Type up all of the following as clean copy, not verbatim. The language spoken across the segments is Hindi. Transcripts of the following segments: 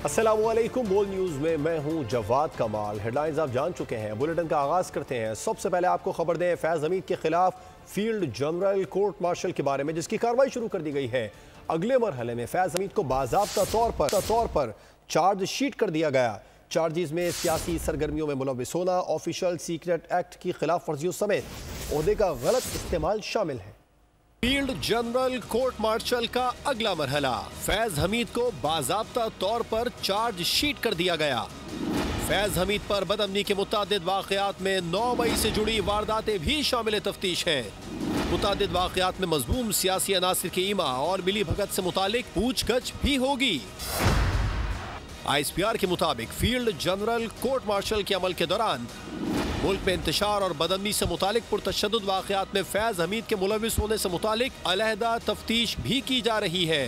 अस्सलामुअलैकुम। बोल न्यूज़ में मैं हूं जवाद कमाल। हेडलाइंस आप जान चुके हैं, बुलेटिन का आगाज़ करते हैं। सबसे पहले आपको खबर दें फैज़ हमीद के खिलाफ फील्ड जनरल कोर्ट मार्शल के बारे में, जिसकी कार्रवाई शुरू कर दी गई है। अगले मरहले में फैज़ हमीद को बाज़ाब्ता तौर पर चार्जशीट कर दिया गया। चार्जेस में सियासी सरगर्मियों में मुलविस होना, ऑफिशियल सीक्रेट एक्ट की खिलाफ वर्जियों समेत ओहदे का गलत इस्तेमाल शामिल है। फील्ड जनरल कोर्ट मार्शल का अगला मरहला, फैज हमीद को बाज़ाब्ता तौर पर चार्जशीट कर दिया गया। फैज हमीद पर बदअमनी के मुतादिद वाक़यात में 9 मई से जुड़ी वारदातें भी शामिल तफ्तीश हैं। मुतादिद वाक़यात में मज़मूम सियासी अनासिर के ईमा और मिली भगत से मुतालिक पूछगछ भी होगी। ISPR के मुताबिक फील्ड जनरल कोर्ट मार्शल के अमल के दौरान मुल्क में इंतशार और बदअमनी से मुतालिक पुरतशद्दुद वाक़यात में फैज़ हमीद के मुलविस होने से मुतालिक अलहदा तफ्तीश भी की जा रही है।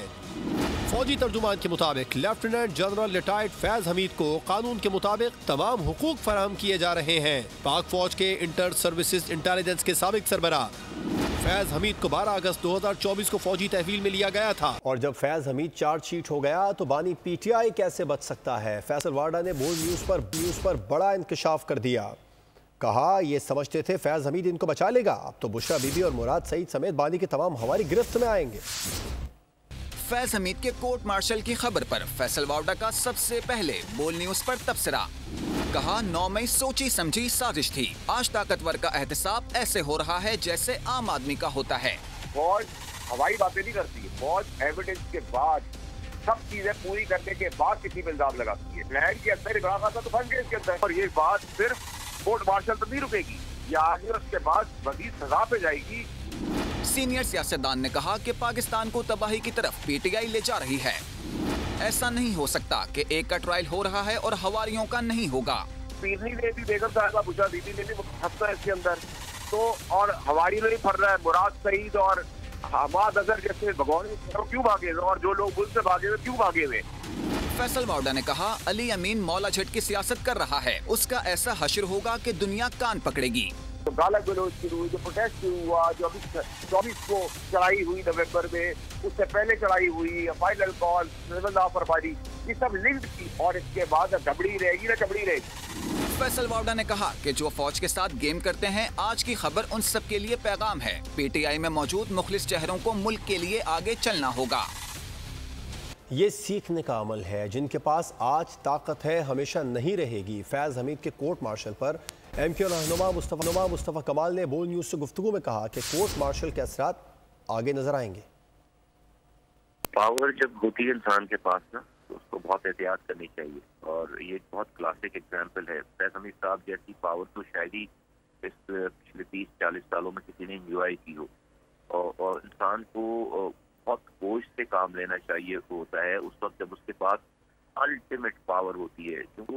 फौजी तर्जुमान के मुताबिक लेफ्टिनेंट जनरल रिटायर्ड फैज़ हमीद को कानून के मुताबिक तमाम हुकूक फराहम किए जा रहे हैं। पाक फौज के इंटर सर्विसेज इंटेलिजेंस के साबिक सरबराह फैज़ हमीद को 12 अगस्त 2024 को फौजी तहवील में लिया गया था। और जब फैज़ हमीद चार्जशीट हो गया तो बानी PTI कैसे बच सकता है? फैसल वार्डा ने बोल न्यूज़ पर बड़ा इंकशाफ कर दिया। कहा ये समझते थे फैज़ हमीद इनको बचा लेगा, अब तो बुशरा बीबी और मुराद सईद समेत बानी के तमाम हमारी गिरफ्त में आएंगे। फैज़ हमीद के कोर्ट मार्शल की खबर पर फैसल वार्डा का सबसे पहले बोल न्यूज पर तबसरा। कहा 9 मई सोची समझी साजिश थी। आज ताकतवर का एहतसाब ऐसे हो रहा है जैसे आम आदमी का होता है। फौज हवाई बातें नहीं करती, फौज एविडेंस के बाद सब चीजें पूरी करने के बाद किसी पे इल्जाम लगाती है। लहर के अंदर इमरान खान तो फंस गए इसके अंदर, और ये बात सिर्फ कोर्ट मार्शल तो नहीं रुकेगी, या आगे उसके बाद मजीद सजा पे जाएगी। सीनियर सियासतदान ने कहा कि पाकिस्तान को तबाही की तरफ PTI ले जा रही है। ऐसा नहीं हो सकता कि एक का ट्रायल हो रहा है और हवारियों का नहीं होगा। पीरनी ने भी बेगम साहिबा बुशरा बीबी ने भी फंसना है इसके अंदर, तो और हवारी में भी फर रहा है। मुराद सईद और हमाद अजहर जैसे भगवान क्यों भागे और जो लोग मुल्क से भागे हुए क्यों भागे हुए? फैसल वार्डा ने कहा अली अमीन मौला झट की सियासत कर रहा है, उसका ऐसा हश्र होगा कि दुनिया कान पकड़ेगी। तो गाला गलौज शुरू हुई, जो प्रोटेस्ट शुरू हुआ, जो अभी 24 को चढ़ाई हुई नवंबर में, उससे पहले चढ़ाई हुई, फाइनल कॉल, फरवरी, ये सब लिंक थी, और इसके बाद डबड़ी रहेगी ना चबड़ी रहेगी। फैसल वार्डा ने कहा कि जो फौज के साथ गेम करते हैं, आज की खबर उन सब के लिए पैगाम है। PTI में मौजूद मुखलिस चेहरों को मुल्क के लिए आगे चलना होगा। ये सीखने का अमल है, जिनके पास आज ताकत है हमेशा नहीं रहेगी। फैज़ हमीद के कोर्ट मार्शल पर MK रहनुमा मुस्तफ़ा कमाल ने बोल न्यूज़ से गुफ्तगू में कहा कि कोर्ट मार्शल के असरात आगे नजर आएंगे। पावर जब होती है इंसान के पास ना, तो उसको बहुत एहतियात करनी चाहिए, और ये बहुत क्लासिक एग्जाम्पल है। फैज़ हमीद साहब जैसी पावर तो शायद ही इस पिछले 30-40 सालों में किसी ने इंजॉय की हो, और इंसान को बहुत होश से काम लेना चाहिए होता है उस वक्त जब उसके पास अल्टीमेट पावर होती है। क्योंकि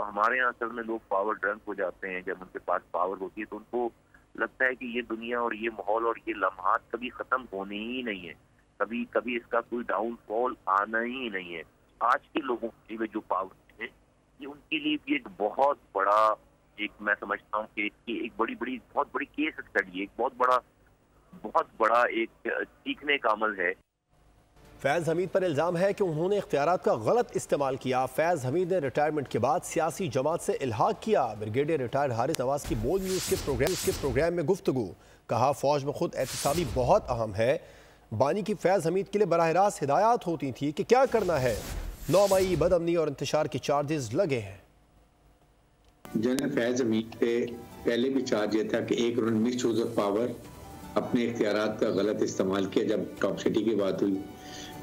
हमारे यहाँ असल में लोग पावर ड्रंक हो जाते हैं। जब उनके पास पावर होती है तो उनको लगता है कि ये दुनिया और ये माहौल और ये लम्हात कभी खत्म होने ही नहीं है, कभी कभी इसका कोई डाउनफॉल आना ही नहीं है। आज के लोगों में जो पावर है ये उनके लिए भी एक बहुत बड़ा, एक मैं समझता हूँ कि एक बहुत बड़ी केस स्टडी, एक बहुत बड़ा एक सीखने का अमल है। फैज़ हमीद पर इल्ज़ाम है कि उन्होंने इख्तियारात का गलत इस्तेमाल किया। फैज़ हमीद ने रिटायरमेंट के बाद सियासी जमात से इल्हाक किया। ब्रिगेडियर रिटायर्ड हारिस नवाज की बोल न्यूज़ के प्रोग्राम में गुफ्तगू। कहा फौज में खुद एहतसाबी बहुत अहम है। बानी की फैज़ हमीद के लिए बराह रास्त हिदायत होती थी कि क्या करना है। 9 मई बदअमनी और इंतशार के चार्जेस लगे हैं। जनरल फैज़ हमीद पे पहले भी चार्ज ये था कि एक उन्होंने मिस यूज ऑफ पावर, अपने इख्तियारात का गलत इस्तेमाल किया जब टॉप सिटी की बात हुई।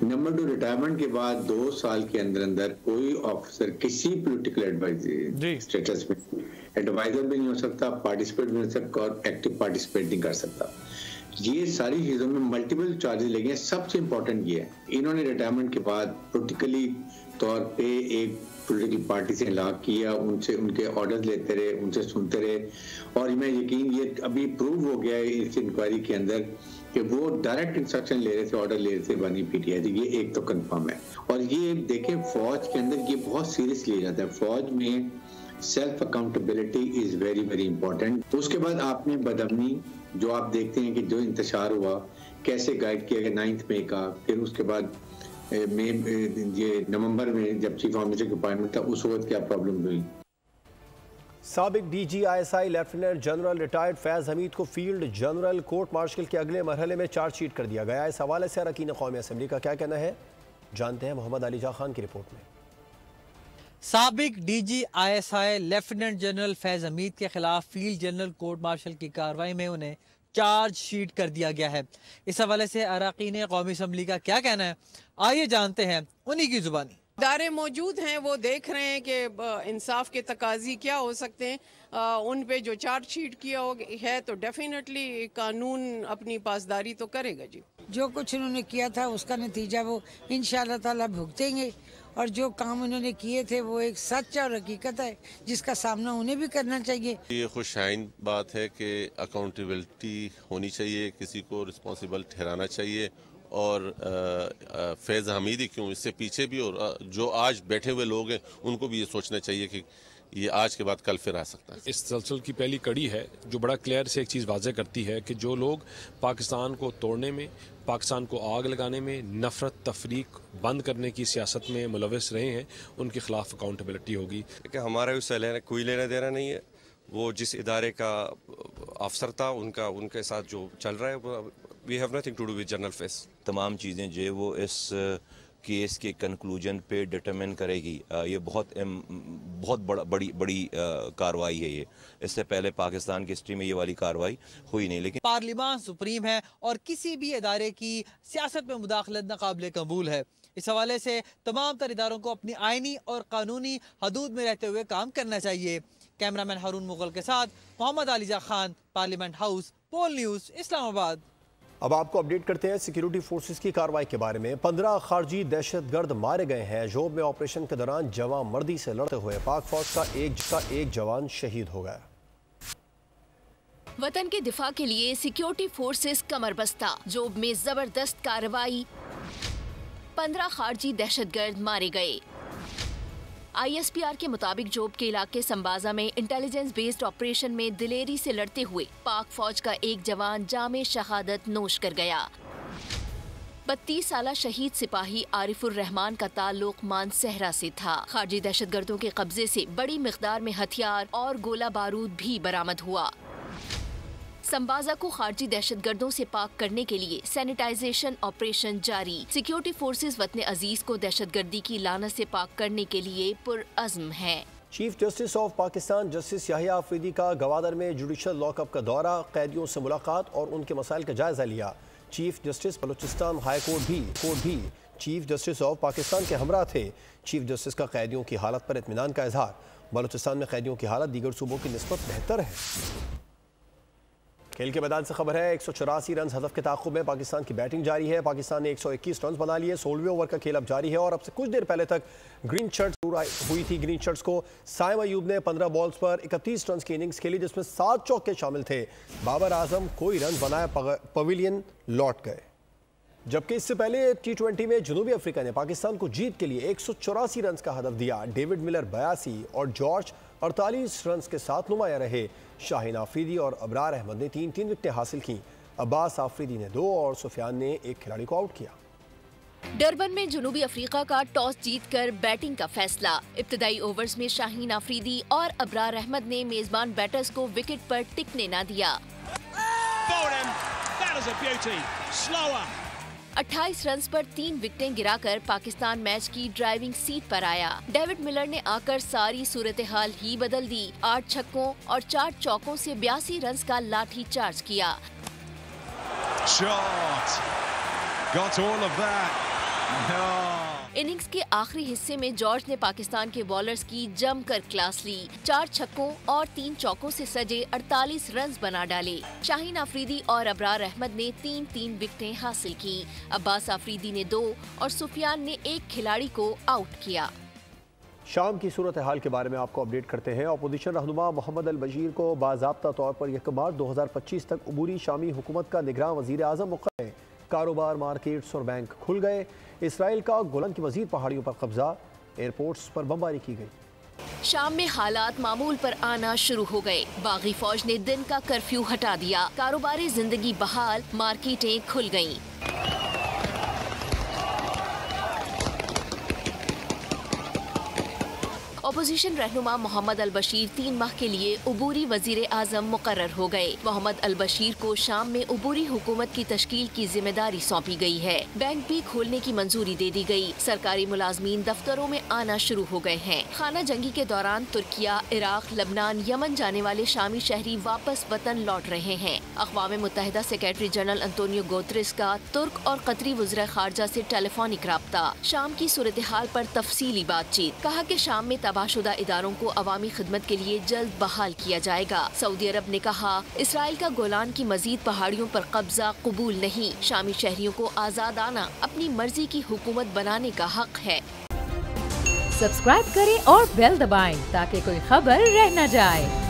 नंबर 2, रिटायरमेंट के बाद 2 साल के अंदर कोई ऑफिसर किसी पोलिटिकल एडवाइजर स्टेटस में एडवाइजर भी नहीं हो सकता, पार्टिसिपेट भी नहीं हो सकता, और एक्टिव पार्टिसिपेट नहीं कर सकता। ये सारी चीज़ों में मल्टीपल चार्जेस लगे हैं। सबसे इम्पोर्टेंट ये है, इन्होंने रिटायरमेंट के बाद पोलिटिकली तौर पे एक पोलिटिकल पार्टी से इलाक़ किया, उनसे उनके ऑर्डर्स लेते रहे, उनसे सुनते रहे, और मैं यकीन ये अभी प्रूव हो गया है इस इंक्वायरी के अंदर कि वो डायरेक्ट इंस्ट्रक्शन ले रहे थे, ऑर्डर ले रहे थे बानी PTI से। ये एक तो कंफर्म है। और ये देखें फौज के अंदर ये बहुत सीरियस लिया जाता है। फौज में self accountability is very very important. उसके बाद आपने बदअमनी जो आप देखते हैं कि जो इंतशार हुआ कैसे गाइड किया गया 9 मई का, फिर उसके बाद ये नवंबर में जब चीफ ऑफ मिनिस्टर की अपॉइंटमेंट था उस वक्त क्या प्रॉब्लम हुई। साबिक DGISI लेफ्टिनेंट जनरल रिटायर्ड फैज़ हमीद को फील्ड जनरल कोर्ट मार्शल के अगले मरहले में चार्जशीट कर दिया गया। इस हवाले से अरकान कौमी असम्बली का क्या कहना है, जानते हैं मोहम्मद अली जा खान की रिपोर्ट में। साबिक DGISI लेफ्टिनेंट जनरल फैज़ हमीद के खिलाफ फील्ड जनरल कोर्ट मार्शल की कार्रवाई में उन्हें चार्जशीट कर दिया गया है। इस हवाले से अरकान कौमी असम्बली का क्या कहना है, आइए जानते हैं उन्हीं की जुबानी। इदारे मौजूद हैं, वो देख रहे हैं कि इंसाफ के तकाजी क्या हो सकते हैं। उन पे जो चार्जशीट किया है तो डेफिनेटली कानून अपनी पासदारी तो करेगा जी। जो कुछ उन्होंने किया था उसका नतीजा वो इंशाअल्लाह ताला भुगतेंगे, और जो काम उन्होंने किए थे वो एक सच और हकीकत है जिसका सामना उन्हें भी करना चाहिए। ये खुशाइन बात है कि अकाउंटेबिलिटी होनी चाहिए, किसी को रिस्पॉन्सिबल ठहराना चाहिए, और फैज़ हमीद ही क्यों, इससे पीछे भी और जो आज बैठे हुए लोग हैं उनको भी ये सोचना चाहिए कि ये आज के बाद कल फिर आ सकता है। इस सलसल की पहली कड़ी है जो बड़ा क्लियर से एक चीज़ वाज़े करती है कि जो लोग पाकिस्तान को तोड़ने में, पाकिस्तान को आग लगाने में, नफरत तफरीक बंद करने की सियासत में मुलविस रहे हैं, उनके खिलाफ अकाउंटेबिलिटी होगी। कि हमारा उससे कोई लेना देना नहीं है, वो जिस इदारे का अफसर था उनके साथ जो चल रहा है, we have nothing to do with general Faiz. तमाम चीज़ें जो है वो इस केस के कंक्लूजन पे डिटरमिन करेगी। ये बहुत बड़ी कार्रवाई है। ये इससे पहले पाकिस्तान की हिस्ट्री में ये वाली कार्रवाई हुई नहीं। लेकिन पार्लियामान सुप्रीम है और किसी भी इदारे की सियासत में मुदाखलत नाकाबिले कबूल है। इस हवाले से तमाम तर इदारों को अपनी आइनी और कानूनी हदूद में रहते हुए काम करना चाहिए। कैमरामैन हारून मुगल के साथ Mohammad Aliza Khan, parliament house, poll news, Islamabad. अब आपको अपडेट करते हैं सिक्योरिटी फोर्सेस की कार्रवाई के बारे में। 15 खारजी दहशतगर्द मारे गए हैं। जोब में ऑपरेशन के दौरान जवान मर्दी से लड़ते हुए पाक फौज का एक जवान शहीद हो गया। वतन के दिफा के लिए सिक्योरिटी फोर्सेस कमर बस्ता। जोब में जबरदस्त कार्रवाई, 15 खारजी दहशतगर्द मारे गए। ISPR के मुताबिक जोब के इलाके संबाजा में इंटेलिजेंस बेस्ड ऑपरेशन में दिलेरी से लड़ते हुए पाक फौज का एक जवान जामे शहादत नोश कर गया। 32 साला शहीद सिपाही आरिफुर रहमान का ताल्लुक मानसहरा से था। खारजी दहशतगर्दों के कब्जे से बड़ी मिकदार में हथियार और गोला बारूद भी बरामद हुआ। संबाजा को खारजी दहशतगर्दों से पाक करने के लिए सैनिटाइजेशन ऑपरेशन जारी। सिक्योरिटी फोर्सेस वतन अजीज को दहशतगर्दी की लानत से पाक करने के लिए पुरअज़्म है। Chief justice of Pakistan justice Yahya Afridi का गवादर में जुडिशल लॉकअप का दौरा, कैदियों से मुलाकात और उनके मसाइल का जायजा लिया। Chief justice Balochistan high court भी चीफ जस्टिस ऑफ पाकिस्तान के हमरा थे। चीफ जस्टिस का कैदियों की हालत पर इत्मीनान का इजहार। बलूचिस्तान में कैदियों की हालत दीगर सूबों की निस्बत बेहतर है। खेल के मैदान से खबर है, 184 रन हदफ के ताक़ुब में पाकिस्तान की बैटिंग जारी है। पाकिस्तान ने 121 रन बना लिए। 16वें ओवर का खेल अब जारी है और अब से कुछ देर पहले तक ग्रीन शर्ट्स हुई थी। ग्रीन शर्ट्स को साइम अयूब ने 15 बॉल्स पर 31 रन की इनिंग्स खेली, जिसमें 7 चौके शामिल थे। बाबर आजम कोई रन बनाए पवेलियन लौट गए। जबकि इससे पहले T20 में जनूबी अफ्रीका ने पाकिस्तान को जीत के लिए 184 रन का हदफ दिया। डेविड मिलर 82 और जॉर्ज 48 रन के साथ नुमाया रहे। शाहीन आफरीदी और अबरार अहमद ने 3 विकेटें हासिल की। अब्बास आफरीदी ने 2 और सुफियान ने एक खिलाड़ी को आउट किया। डरबन में जनूबी अफ्रीका का टॉस जीतकर बैटिंग का फैसला। इब्तदाई ओवर्स में शाहीन आफरीदी और अबरार अहमद ने मेजबान बैटर्स को विकेट पर टिकने न दिया। 28 रन पर 3 विकेटें गिराकर पाकिस्तान मैच की ड्राइविंग सीट पर आया। डेविड मिलर ने आकर सारी सूरत हाल ही बदल दी। 8 छक्कों और 4 चौकों से 82 रन का लाठी चार्ज किया। इनिंग्स के आखिरी हिस्से में जॉर्ज ने पाकिस्तान के बॉलर्स की जमकर क्लास ली। 4 छक्कों और 3 चौकों से सजे 48 रन बना डाले। शाहीन आफरीदी और अबरार अहमद ने 3 विकेटें हासिल की। अब्बास आफरीदी ने 2 और सुफियान ने 1 खिलाड़ी को आउट किया। शाम की सूरत हाल के बारे में आपको अपडेट करते हैं। अपोजिशन रहनुमा मोहम्मद अल बशीर को बाज़ाब्ता तौर पर 1 मार्च 2025 तक अबूरी शामी हुकूमत का निगरान वज़ीर आज़म मुक़र्रर। कारोबार, मार्केट्स और बैंक खुल गए। इसराइल का गोलन की मज़ीद पहाड़ियों पर कब्जा। एयरपोर्ट्स पर बमबारी की गई। शाम में हालात मामूल पर आना शुरू हो गए। बागी फौज ने दिन का कर्फ्यू हटा दिया। कारोबारी जिंदगी बहाल, मार्केटें खुल गईं। अपोजिशन रहनुमा मोहम्मद अल बशीर 3 माह के लिए उबूरी वजीर आजम मुकर्रर हो गए। मोहम्मद अल बशीर को शाम में उबूरी हुकूमत की तश्कील की जिम्मेदारी सौंपी गई है। बैंक भी खोलने की मंजूरी दे दी गई। सरकारी मुलाजमीन दफ्तरों में आना शुरू हो गए हैं। खाना जंगी के दौरान तुर्किया, इराक, लबनान, यमन जाने वाले शामी शहरी वापस वतन लौट रहे हैं। अक़वाम मुत्तहिदा सेक्रेटरी जनरल अंतोनियो गुतेरेस का तुर्क और कतरी वज़ीर ख़ारजा से टेलीफोनिक राब्ता। शाम की सूरत हाल पर तफसीली बातचीत। कहा कि शाम में तबाहशुदा इदारों को अवामी खिदमत के लिए जल्द बहाल किया जाएगा। सऊदी अरब ने कहा इसराइल का गोलान की मजीद पहाड़ियों पर कब्जा कबूल नहीं। शामी शहरियों को आज़ाद आना अपनी मर्जी की हुकूमत बनाने का हक है। सब्सक्राइब करें और बेल दबाएं ताकि कोई खबर रह न जाए।